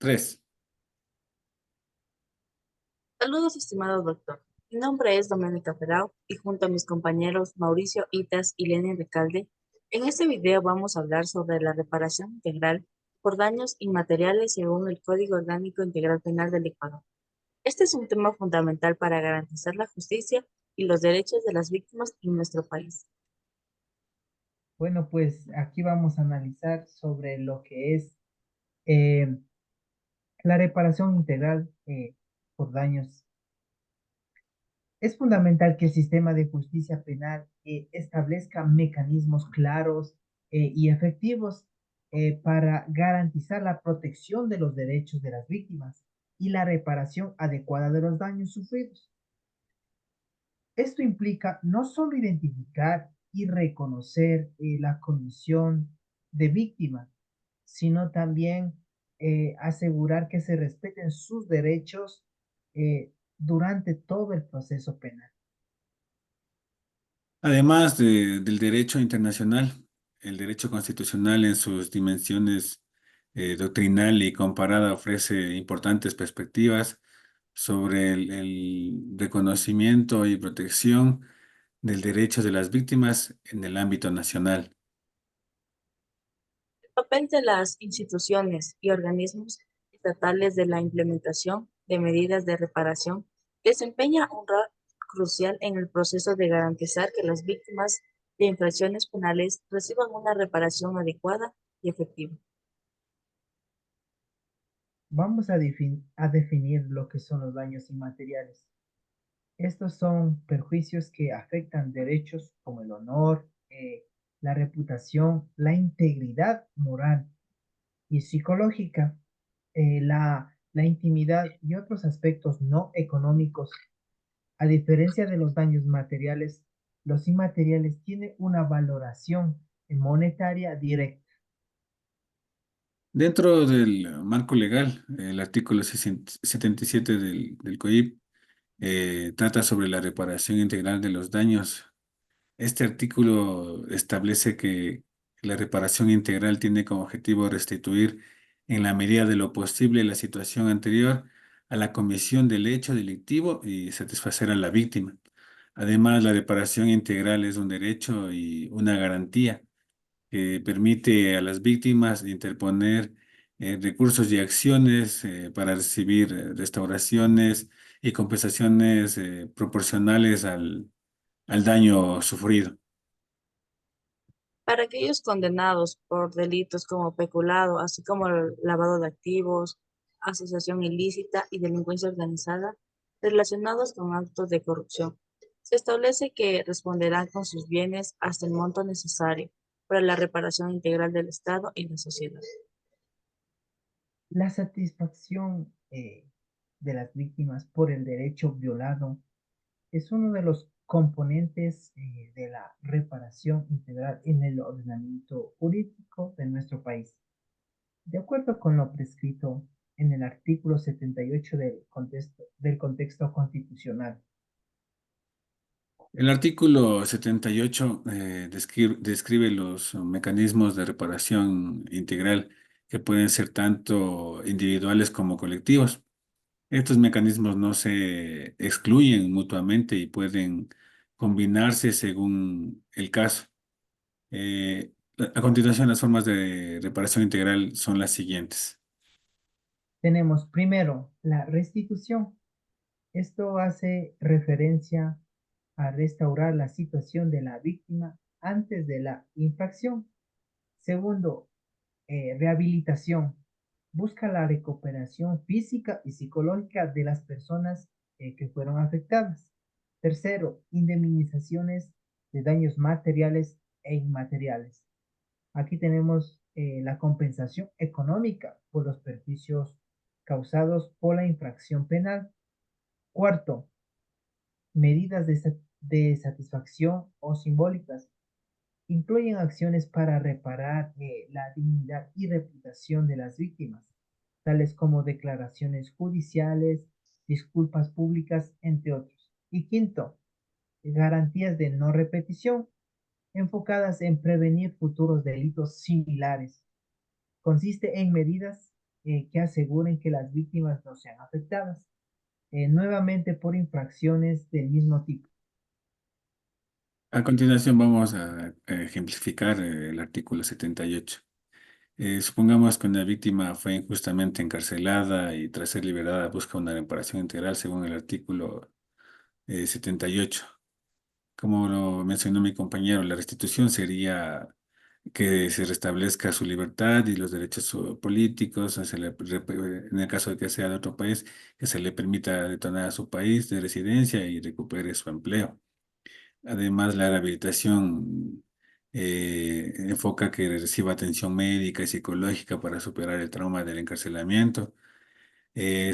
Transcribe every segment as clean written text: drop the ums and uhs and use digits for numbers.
Tres. Saludos, estimado doctor. Mi nombre es Doménica Ferrao y junto a mis compañeros Mauricio Itas y Lenny Recalde, en este video vamos a hablar sobre la reparación integral por daños inmateriales según el Código Orgánico Integral Penal del Ecuador. Este es un tema fundamental para garantizar la justicia y los derechos de las víctimas en nuestro país. Bueno, pues aquí vamos a analizar sobre lo que es eh, la reparación integral por daños. Es fundamental que el sistema de justicia penal establezca mecanismos claros y efectivos para garantizar la protección de los derechos de las víctimas y la reparación adecuada de los daños sufridos. Esto implica no solo identificar y reconocer la condición de víctima, sino también asegurar que se respeten sus derechos durante todo el proceso penal. Además del derecho internacional, el derecho constitucional en sus dimensiones doctrinal y comparada ofrece importantes perspectivas sobre el reconocimiento y protección del derecho de las víctimas en el ámbito nacional. El papel de las instituciones y organismos estatales de la implementación de medidas de reparación desempeña un rol crucial en el proceso de garantizar que las víctimas de infracciones penales reciban una reparación adecuada y efectiva. Vamos a definir lo que son los daños inmateriales. Estos son perjuicios que afectan derechos como el honor, la reputación, la integridad moral y psicológica, la intimidad y otros aspectos no económicos. A diferencia de los daños materiales, los inmateriales tienen una valoración monetaria directa. Dentro del marco legal, el artículo 77 del COIP trata sobre la reparación integral de los daños. Este artículo establece que la reparación integral tiene como objetivo restituir en la medida de lo posible la situación anterior a la comisión del hecho delictivo y satisfacer a la víctima. Además, la reparación integral es un derecho y una garantía que permite a las víctimas interponer recursos y acciones para recibir restauraciones y compensaciones proporcionales al daño sufrido. Para aquellos condenados por delitos como peculado, así como el lavado de activos, asociación ilícita y delincuencia organizada relacionados con actos de corrupción, se establece que responderán con sus bienes hasta el monto necesario para la reparación integral del Estado y la sociedad. La satisfacción de las víctimas por el derecho violado es uno de los componentes de la reparación integral en el ordenamiento jurídico de nuestro país. De acuerdo con lo prescrito en el artículo 78 del contexto constitucional, El artículo 78 describe los mecanismos de reparación integral que pueden ser tanto individuales como colectivos. Estos mecanismos no se excluyen mutuamente y pueden combinarse según el caso. A continuación, las formas de reparación integral son las siguientes. tenemos primero la restitución. Esto hace referencia a restaurar la situación de la víctima antes de la infracción. Segundo, rehabilitación. Busca la recuperación física y psicológica de las personas que fueron afectadas. Tercero, indemnizaciones de daños materiales e inmateriales. Aquí tenemos la compensación económica por los perjuicios causados por la infracción penal. Cuarto, medidas de satisfacción o simbólicas. Incluyen acciones para reparar la dignidad y reputación de las víctimas, tales como declaraciones judiciales, disculpas públicas, entre otros. Y quinto, garantías de no repetición, enfocadas en prevenir futuros delitos similares. Consiste en medidas que aseguren que las víctimas no sean afectadas, nuevamente por infracciones del mismo tipo. A continuación vamos a ejemplificar el artículo 78. Supongamos que una víctima fue injustamente encarcelada y tras ser liberada busca una reparación integral según el artículo 78. Como lo mencionó mi compañero, la restitución sería que se restablezca su libertad y los derechos políticos, en el caso de que sea de otro país, que se le permita retornar a su país de residencia y recupere su empleo. Además, la rehabilitación enfoca que reciba atención médica y psicológica para superar el trauma del encarcelamiento.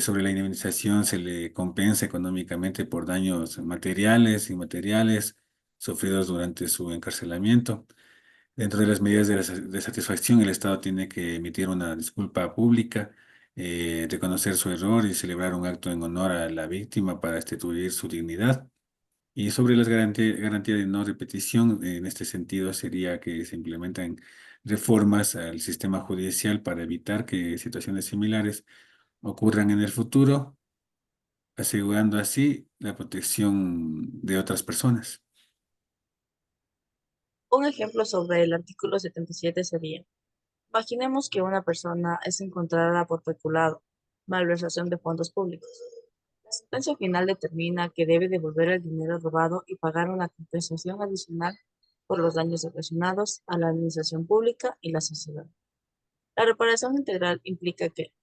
Sobre la indemnización se le compensa económicamente por daños materiales, inmateriales sufridos durante su encarcelamiento. Dentro de las medidas de satisfacción, el Estado tiene que emitir una disculpa pública, reconocer su error y celebrar un acto en honor a la víctima para restituir su dignidad. Y sobre las garantías de no repetición, en este sentido sería que se implementan reformas al sistema judicial para evitar que situaciones similares ocurran en el futuro, asegurando así la protección de otras personas. Un ejemplo sobre el artículo 77 sería: imaginemos que una persona es encontrada por peculado, malversación de fondos públicos. La sentencia final determina que debe devolver el dinero robado y pagar una compensación adicional por los daños ocasionados a la administración pública y la sociedad. La reparación integral implica que,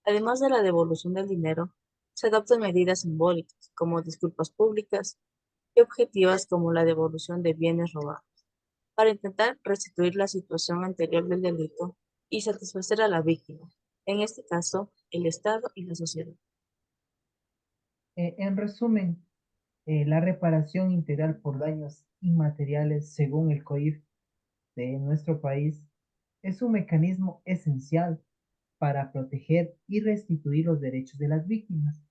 además de la devolución del dinero, se adopten medidas simbólicas, como disculpas públicas, y objetivas como la devolución de bienes robados, para intentar restituir la situación anterior del delito y satisfacer a la víctima, en este caso, el Estado y la sociedad. En resumen, la reparación integral por daños inmateriales, según el COIF de nuestro país, es un mecanismo esencial para proteger y restituir los derechos de las víctimas,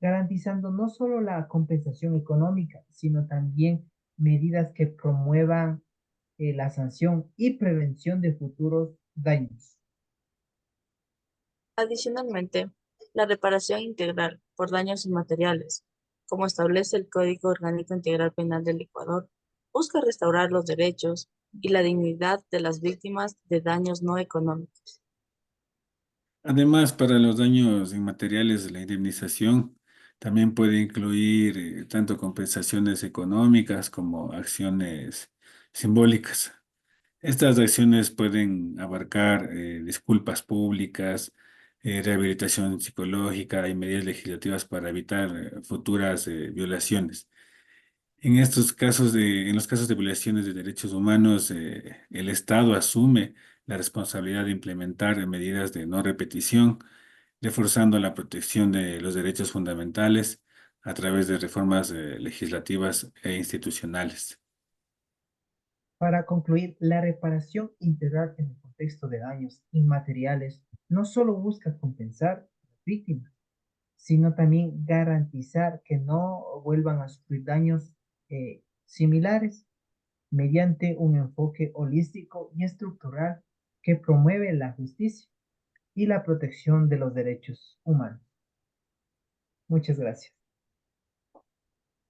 garantizando no solo la compensación económica, sino también medidas que promuevan la sanción y prevención de futuros daños. Adicionalmente, la reparación integral por daños inmateriales, como establece el Código Orgánico Integral Penal del Ecuador, busca restaurar los derechos y la dignidad de las víctimas de daños no económicos. Además, para los daños inmateriales, la indemnización también puede incluir tanto compensaciones económicas como acciones simbólicas. Estas acciones pueden abarcar disculpas públicas, rehabilitación psicológica y medidas legislativas para evitar futuras violaciones. En los casos de violaciones de derechos humanos, el Estado asume la responsabilidad de implementar medidas de no repetición, reforzando la protección de los derechos fundamentales a través de reformas legislativas e institucionales. Para concluir, la reparación integral en el contexto de daños inmateriales no solo busca compensar a las víctimas, sino también garantizar que no vuelvan a sufrir daños similares mediante un enfoque holístico y estructural que promueve la justicia y la protección de los derechos humanos. Muchas gracias.